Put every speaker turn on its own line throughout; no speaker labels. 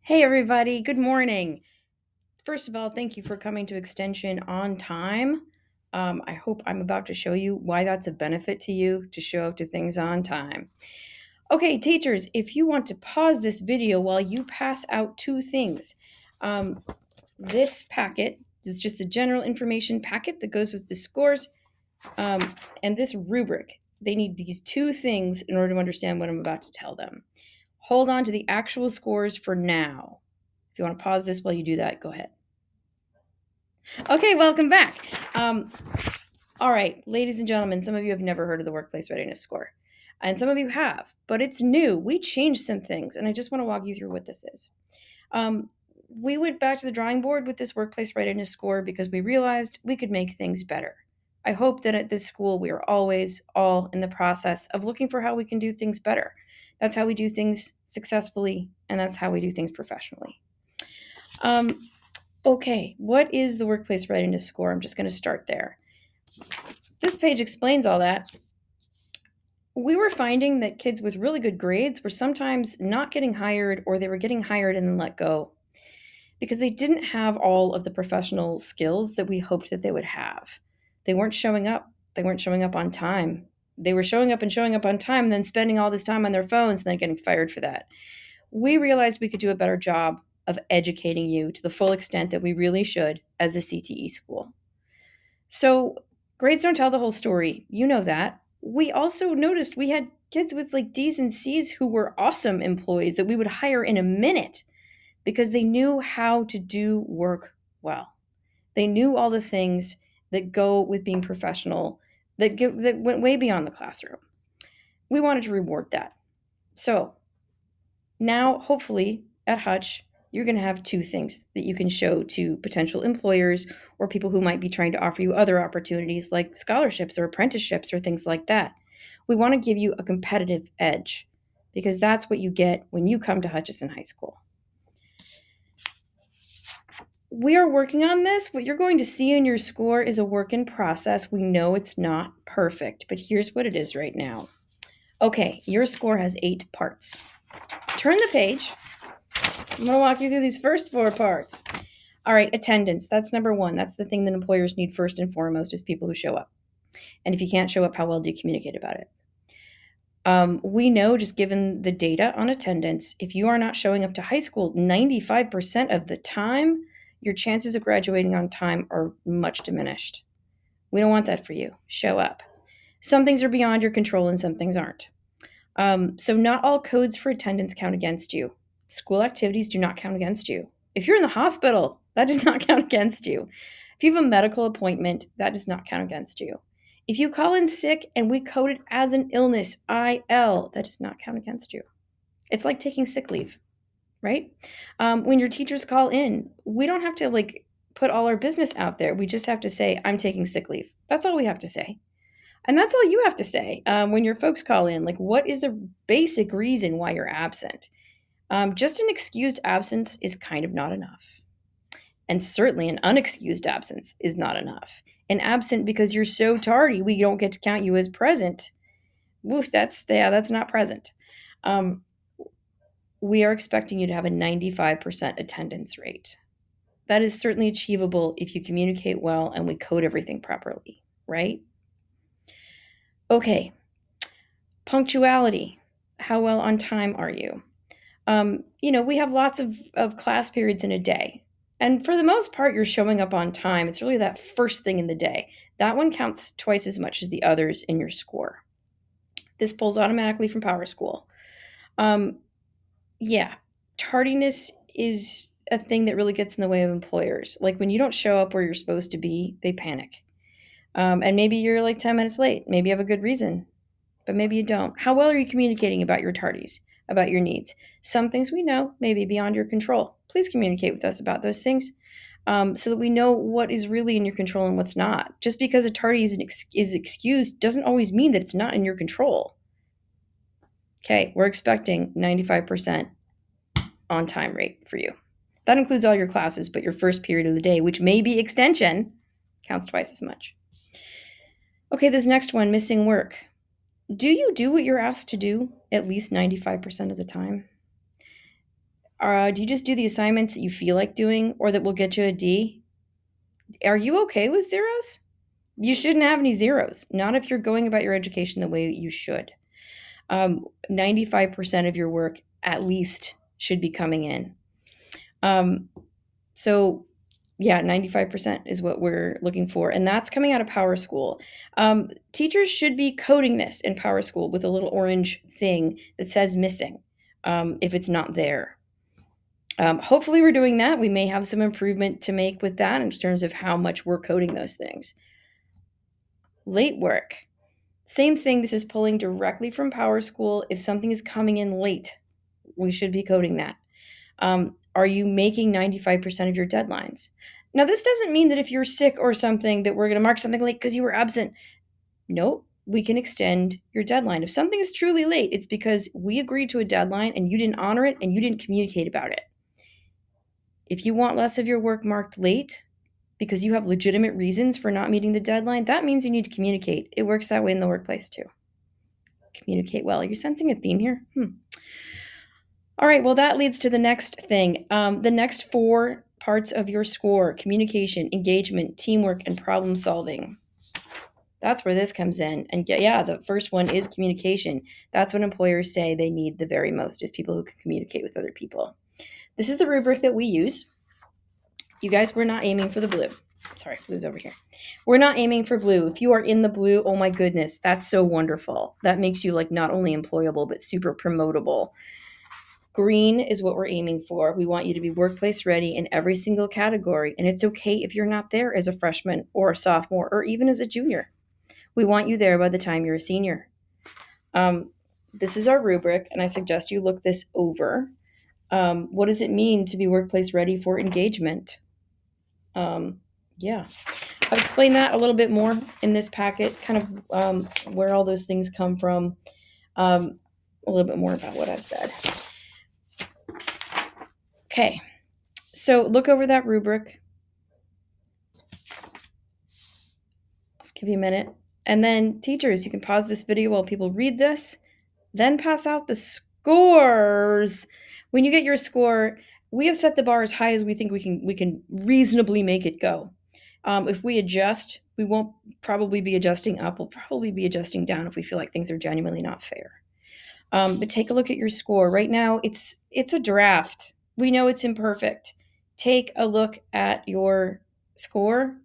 Hey, everybody. Good morning. First of all, thank you for coming to Extension on time. I hope I'm about to show you why that's a benefit to you to show up to things on time. Okay, teachers, if you want to pause this video while you pass out two things, um, this packet is just the general information packet that goes with the scores, and this rubric. They need these two things in order to understand what I'm about to tell them. Hold on to the actual scores for now. If you want to pause this while you do that, go ahead. Okay, welcome back. Um, all right, ladies and gentlemen, some of you have never heard of the Workplace Readiness Score, and some of you have, but it's new. We changed some things, and I just want to walk you through what this is. Um, we went back to the drawing board with this Workplace Readiness Score because we realized we could make things better. I hope that at this school we are always all in the process of looking for how we can do things better. That's how we do things successfully, and that's how we do things professionally. Okay, what is the Workplace Readiness Score? I'm just going to start there. This page explains all that. We were finding that kids with really good grades were sometimes not getting hired, or they were getting hired and then let go because they didn't have all of the professional skills that we hoped that they would have. They weren't showing up. They weren't showing up on time. They were showing up on time and then spending all this time on their phones and then getting fired for that. We realized we could do a better job of educating you to the full extent that we really should as a CTE school. So, grades don't tell the whole story. You know that. We also noticed we had kids with like D's and C's who were awesome employees that we would hire in a minute because they knew how to do work well. They knew all the things that go with being professional that went way beyond the classroom. We wanted to reward that. So, now, hopefully, at Hutch, you're going to have two things that you can show to potential employers or people who might be trying to offer you other opportunities like scholarships or apprenticeships or things like that. We want to give you a competitive edge because that's what you get when you come to Hutchison High School. We are working on this. What you're going to see in your score is a work in process. We know it's not perfect, but here's what it is right now. Okay, your score has 8 parts. Turn the page. I'm going to walk you through these first 4 parts. All right, attendance. That's number 1. That's the thing that employers need first and foremost is people who show up. And if you can't show up, how well do you communicate about it? We know, just given the data on attendance, if you are not showing up to high school 95% of the time, your chances of graduating on time are much diminished. We don't want that for you. Show up. Some things are beyond your control and some things aren't. So not all codes for attendance count against you. School activities do not count against you. If you're in the hospital, that does not count against you. If you have a medical appointment, that does not count against you. If you call in sick and we code it as an illness, IL, that does not count against you. It's like taking sick leave, right? When your teachers call in, we don't have to put all our business out there. We just have to say, I'm taking sick leave. That's all we have to say. And that's all you have to say when your folks call in. Like, what is the basic reason why you're absent? Just an excused absence is kind of not enough. And certainly an unexcused absence is not enough. An absent because you're so tardy, we don't get to count you as present. Woof, that's not present. We are expecting you to have a 95% attendance rate. That is certainly achievable if you communicate well and we code everything properly, right? Okay, punctuality. How well on time are you? We have lots of class periods in a day. And for the most part, you're showing up on time. It's really that first thing in the day. That one counts twice as much as the others in your score. This pulls automatically from Power School. Yeah, tardiness is a thing that really gets in the way of employers. Like when you don't show up where you're supposed to be, they panic. And maybe you're like 10 minutes late. Maybe you have a good reason, but maybe you don't. How well are you communicating about your tardies, about your needs? Some things we know may be beyond your control. Please communicate with us about those things so that we know what is really in your control and what's not. Just because a tardy is excused doesn't always mean that it's not in your control. Okay, we're expecting 95% on time rate for you. That includes all your classes, but your first period of the day, which may be extension, counts twice as much. Okay, this next one, missing work. Do you do what you're asked to do at least 95% of the time? Do you just do the assignments that you feel like doing or that will get you a D? Are you okay with zeros? You shouldn't have any zeros, not if you're going about your education the way you should. 95% of your work at least should be coming in. So yeah, 95% is what we're looking for. And that's coming out of Power School. Teachers should be coding this in Power School with a little orange thing that says missing if it's not there. Hopefully we're doing that. We may have some improvement to make with that in terms of how much we're coding those things. Late work. Same thing. This is pulling directly from Power School. If something is coming in late, we should be coding that. Are you making 95% of your deadlines? Now, this doesn't mean that if you're sick or something that we're going to mark something late because you were absent. Nope, we can extend your deadline. If something is truly late, it's because we agreed to a deadline and you didn't honor it and you didn't communicate about it. If you want less of your work marked late because you have legitimate reasons for not meeting the deadline, that means you need to communicate. It works that way in the workplace too. Communicate well. Are you sensing a theme here? All right, well, that leads to the next thing. The next 4 parts of your score: communication, engagement, teamwork, and problem solving. That's where this comes in. And yeah, the first one is communication. That's what employers say they need the very most, is people who can communicate with other people. This is the rubric that we use. You guys, we're not aiming for the blue. Sorry, blue's over here. We're not aiming for blue. If you are in the blue, oh my goodness, that's so wonderful. That makes you like not only employable, but super promotable. Green is what we're aiming for. We want you to be workplace ready in every single category. And it's okay if you're not there as a freshman or a sophomore or even as a junior. We want you there by the time you're a senior. This is our rubric, and I suggest you look this over. What does it mean to be workplace ready for engagement? Yeah, I'll explain that a little bit more in this packet, kind of where all those things come from, a little bit more about what I've said. Okay, so look over that rubric. Let's give you a minute. And then teachers, you can pause this video while people read this, then pass out the scores. When you get your score, we have set the bar as high as we think we can reasonably make it go. If we adjust, we won't probably be adjusting up. We'll probably be adjusting down if we feel like things are genuinely not fair. But take a look at your score. Right now, it's a draft. We know it's imperfect. Take a look at your score.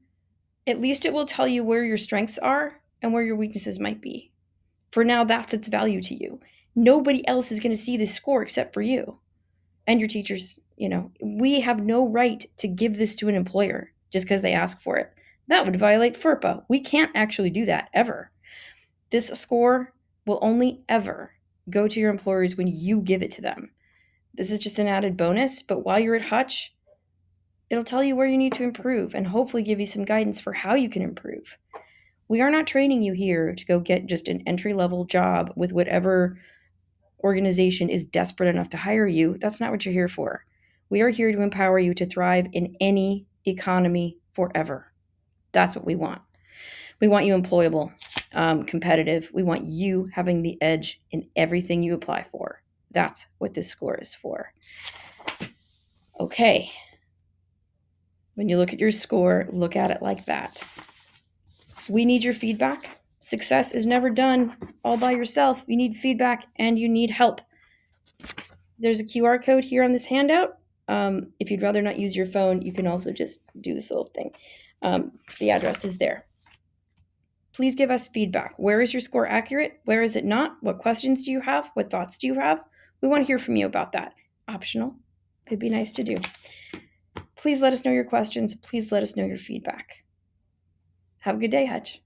At least it will tell you where your strengths are and where your weaknesses might be. For now, that's its value to you. Nobody else is going to see this score except for you and your teachers. We have no right to give this to an employer just because they ask for it. That would violate FERPA. We can't actually do that ever. This score will only ever go to your employers when you give it to them. This is just an added bonus, but while you're at Hutch, it'll tell you where you need to improve and hopefully give you some guidance for how you can improve. We are not training you here to go get just an entry-level job with whatever organization is desperate enough to hire you. That's not what you're here for. We are here to empower you to thrive in any economy forever. That's what we want. We want you employable, competitive. We want you having the edge in everything you apply for. That's what this score is for. Okay. When you look at your score, look at it like that. We need your feedback. Success is never done all by yourself. You need feedback and you need help. There's a QR code here on this handout. If you'd rather not use your phone, you can also just do this little thing. The address is there. Please give us feedback. Where is your score accurate? Where is it not? What questions do you have? What thoughts do you have? We want to hear from you about that. Optional. It'd be nice to do. Please let us know your questions. Please let us know your feedback. Have a good day, Hutch.